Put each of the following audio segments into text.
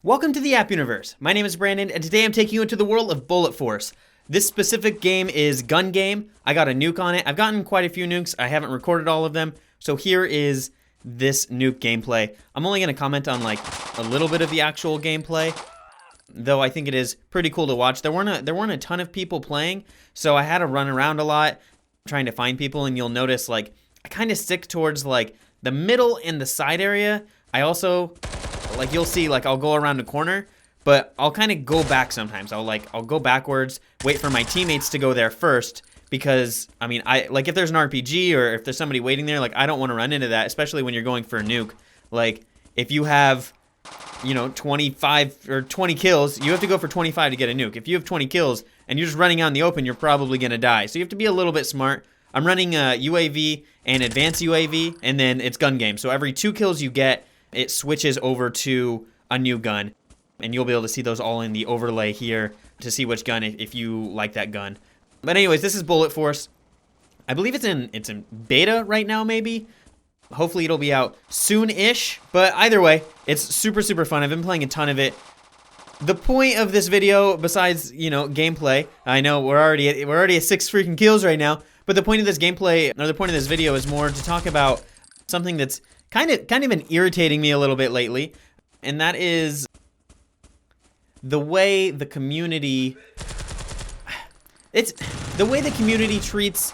Welcome to the App Universe. My name is Brandon, and today I'm taking you into the world of Bulletforce. This specific game is gun game. I got a nuke on it. I've gotten quite a few nukes. I haven't recorded all of them. So here is this nuke gameplay. I'm only going to comment on like a little bit of the actual gameplay, though I think it is pretty cool to watch. There weren't a ton of people playing, so I had to run around a lot trying to find people, and you'll notice like I kind of stick towards like the middle and the side area. I also like you'll see like I'll go around the corner, but I'll kind of go back sometimes. I'll go backwards, wait for my teammates to go there first, because I mean if there's an RPG or if there's somebody waiting there, like I don't want to run into that, especially when you're going for a nuke. Like if you have 25 or 20 kills, you have to go for 25 to get a nuke. If you have 20 kills and you're just running out in the open, you're probably gonna die. So you have to be a little bit smart. I'm running UAV and advanced UAV, and then it's gun game. So every 2 kills you get, it switches over to a new gun, and you'll be able to see those all in the overlay here to see which gun if you like that gun. But anyways, this is Bulletforce. I believe it's in beta right now, maybe. Hopefully it'll be out soon-ish, but either way, it's super fun. I've been playing a ton of it. The point of this video, besides gameplay, I know we're already at 6 freaking kills right now, but the point of this gameplay, or the point of this video, is more to talk about something that's kind of been irritating me a little bit lately, and that is the way the community treats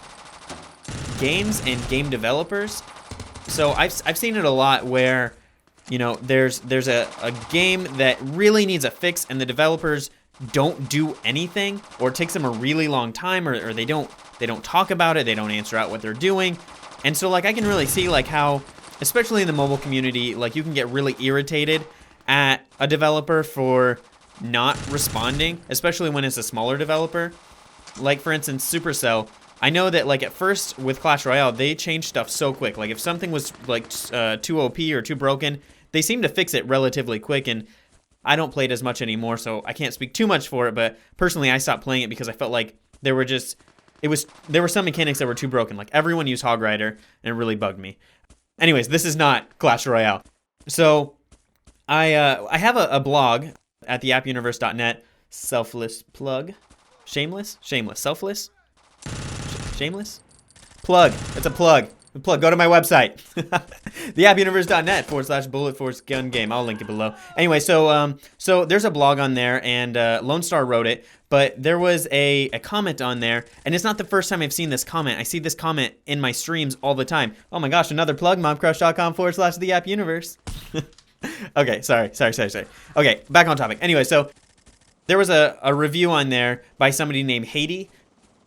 games and game developers. So I've seen it a lot where there's a game that really needs a fix, and the developers don't do anything, or it takes them a really long time, or they don't talk about it, they don't answer out what they're doing. And so like I can really see like how, especially in the mobile community, like you can get really irritated at a developer for not responding, especially when it's a smaller developer. Like for instance, Supercell. I know that like at first with Clash Royale, they changed stuff so quick. Like if something was like too OP or too broken, they seem to fix it relatively quick, and I don't play it as much anymore, so I can't speak too much for it, but personally I stopped playing it because I felt like there were some mechanics that were too broken. Like everyone used Hog Rider, and it really bugged me. Anyways, this is not Clash Royale. So I have a blog at TheAppUniverse.net. Selfless plug. Shameless? Selfless? Shameless? Plug. It's a plug. Go to my website. TheAppUniverse.net /Bulletforce gun game. I'll link it below. Anyway, so there's a blog on there, and Lone Star wrote it, but there was a comment on there, and it's not the first time I've seen this comment. I see this comment in my streams all the time. Oh my gosh, another plug, mobcrush.com /TheAppUniverse. Okay, sorry. Okay, back on topic. Anyway, so there was a review on there by somebody named Haiti.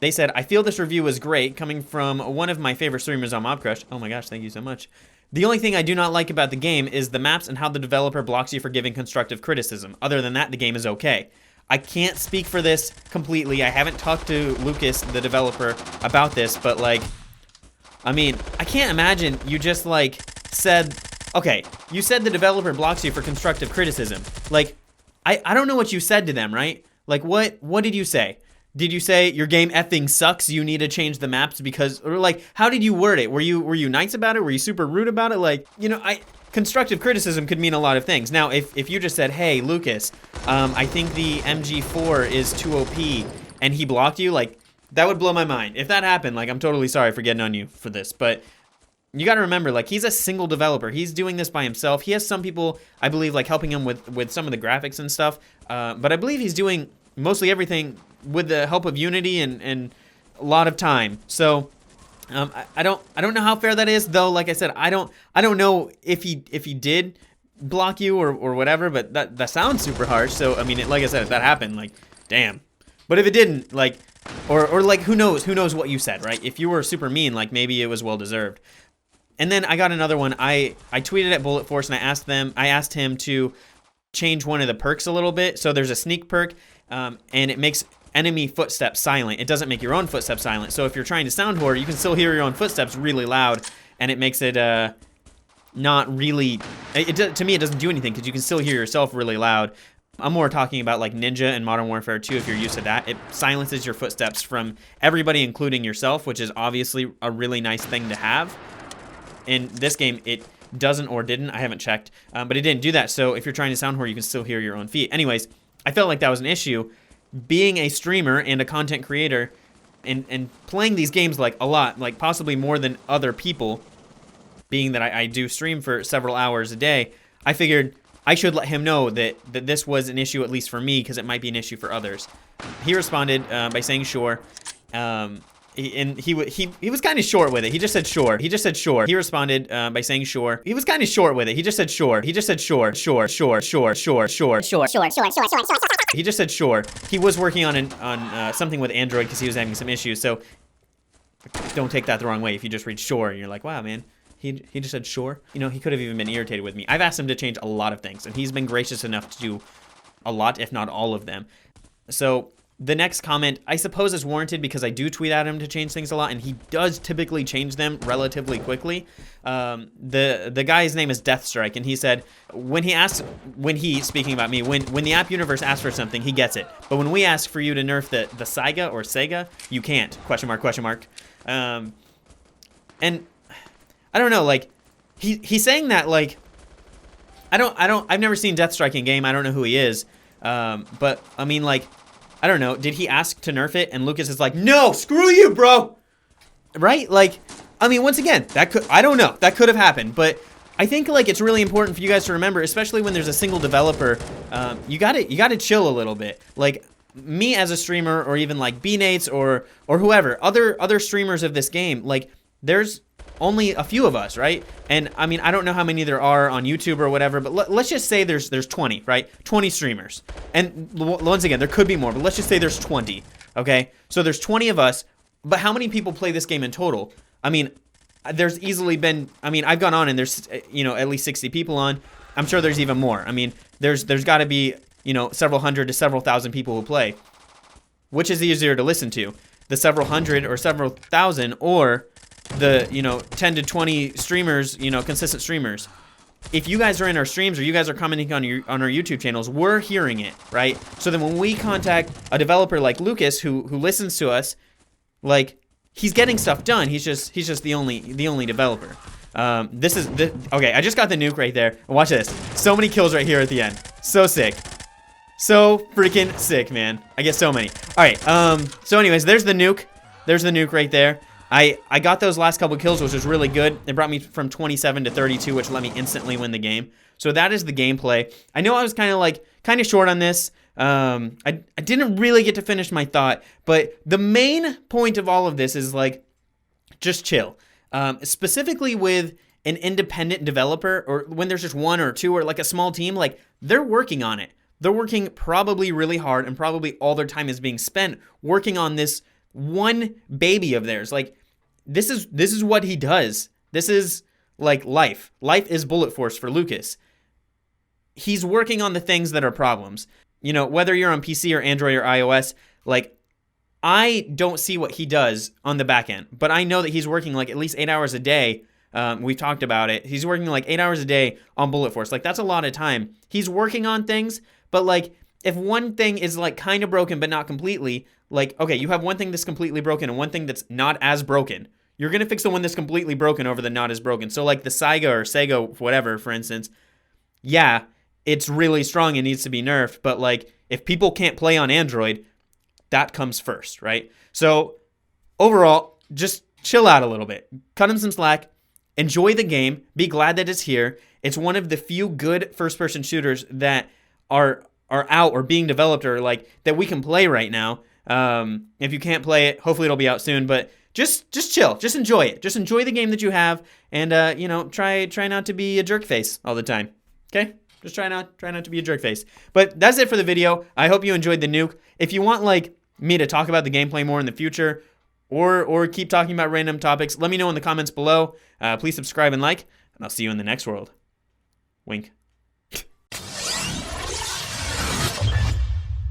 They said, I feel this review was great, coming from one of my favorite streamers on Mobcrush. Oh my gosh, thank you so much. The only thing I do not like about the game is the maps and how the developer blocks you for giving constructive criticism. Other than that, the game is okay. I can't speak for this completely. I haven't talked to Lucas, the developer, about this, but like, I mean, I can't imagine you just like said, okay, you said the developer blocks you for constructive criticism. Like, I don't know what you said to them, right? Like, what did you say? Did you say your game effing sucks, you need to change the maps because, or like, how did you word it? Were you nice about it? Were you super rude about it? Like, constructive criticism could mean a lot of things. Now, if you just said, hey, Lucas, I think the MG4 is too OP, and he blocked you, like, that would blow my mind. If that happened, like, I'm totally sorry for getting on you for this, but you gotta remember, like, he's a single developer. He's doing this by himself. He has some people, I believe, like, helping him with some of the graphics and stuff, but I believe he's doing mostly everything with the help of Unity and a lot of time. So I don't know how fair that is, though. Like I said, I don't know if he did block you or whatever, but that sounds super harsh. So I mean, like I said, if that happened, like, damn. But if it didn't, like, or like, who knows what you said, right? If you were super mean, like, maybe it was well deserved. And then I got another one. I tweeted at Bulletforce, and I asked him to change one of the perks a little bit. So there's a sneak perk, and it makes enemy footsteps silent. It doesn't make your own footsteps silent. So if you're trying to sound whore, you can still hear your own footsteps really loud, and it makes it not really. To me, it doesn't do anything because you can still hear yourself really loud. I'm more talking about like Ninja and Modern Warfare 2. If you're used to that, it silences your footsteps from everybody, including yourself, which is obviously a really nice thing to have. In this game, it doesn't or didn't. I haven't checked, but it didn't do that. So if you're trying to sound whore, you can still hear your own feet. Anyways, I felt like that was an issue. Being a streamer and a content creator and playing these games like a lot, like possibly more than other people, being that I do stream for several hours a day, I figured I should let him know that this was an issue, at least for me, because it might be an issue for others. He responded by saying sure. He was kind of short with it. He just said sure. He just said sure. He responded by saying sure. He was kind of short with it. He just said sure. He just said sure. Sure. Sure. Sure. Sure. Sure. Sure. He just said sure. He was working on something with Android because he was having some issues. So don't take that the wrong way. If you just read sure and you're like, wow, man. He just said sure. You know, he could have even been irritated with me. I've asked him to change a lot of things, and he's been gracious enough to do a lot, if not all of them. So the next comment, I suppose, is warranted because I do tweet at him to change things a lot, and he does typically change them relatively quickly. The guy's name is Deathstrike, and he said speaking about me, when the TheAppUniverse asks for something, he gets it. But when we ask for you to nerf the Saiga or Sega, you can't. Question mark, question mark. And I don't know, like, he's saying that, like, I've never seen Deathstrike in game. I don't know who he is. But, I mean, like, I don't know. Did he ask to nerf it? And Lucas is like, no, screw you, bro. Right? Like, I mean, once again, I don't know. That could have happened. But I think, like, it's really important for you guys to remember, especially when there's a single developer, you gotta chill a little bit. Like, me as a streamer, or even, like, B-Nates or whoever, other streamers of this game, like, there's only a few of us, right? And I mean, I don't know how many there are on YouTube or whatever, but let's just say there's 20, right? 20 streamers. And once again, there could be more, but let's just say there's 20, okay? So there's 20 of us, but how many people play this game in total? I mean, there's easily been, I mean, I've gone on and there's, you know, at least 60 people on. I'm sure there's even more. I mean, there's got to be, you know, several hundred to several thousand people who play. Which is easier to listen to? The several hundred or several thousand, or the, you know, 10 to 20 streamers, you know, consistent streamers. If you guys are in our streams or you guys are commenting on our YouTube channels, we're hearing it, right? So then when we contact a developer like Lucas who listens to us, like, he's getting stuff done. He's just the only developer. Okay, I just got the nuke right there. Watch this. So many kills right here at the end. So sick. So freaking sick, man. I get so many. All right, so anyways, there's the nuke. There's the nuke right there. I got those last couple kills, which was really good. It brought me from 27 to 32, which let me instantly win the game. So that is the gameplay. I know I was kind of short on this. I didn't really get to finish my thought, but the main point of all of this is, like, just chill. Specifically with an independent developer, or when there's just one or two, or like a small team, like, they're working on it. They're working probably really hard, and probably all their time is being spent working on this one baby of theirs. Like, this is what he does. This is, like, life. Life is Bulletforce for Lucas. He's working on the things that are problems. You know, whether you're on PC or Android or iOS, like, I don't see what he does on the back end, but I know that he's working, like, at least 8 hours a day. We've talked about it. He's working, like, 8 hours a day on Bulletforce. Like, that's a lot of time. He's working on things, but, like, if one thing is, like, kind of broken but not completely, like, okay, you have one thing that's completely broken and one thing that's not as broken. You're going to fix the one that's completely broken over the not as broken. So, like, the Saiga or Sega, whatever, for instance, yeah, it's really strong and needs to be nerfed, but, like, if people can't play on Android, that comes first, right? So, overall, just chill out a little bit. Cut him some slack. Enjoy the game. Be glad that it's here. It's one of the few good first-person shooters that are out or being developed, or, like, that we can play right now. If you can't play it, hopefully it'll be out soon, but just chill. Just enjoy it. Just enjoy the game that you have, and, you know, try not to be a jerk face all the time, okay? Just try not to be a jerk face. But that's it for the video. I hope you enjoyed the nuke. If you want, like, me to talk about the gameplay more in the future, or keep talking about random topics, let me know in the comments below. Please subscribe and like, and I'll see you in the next world. Wink.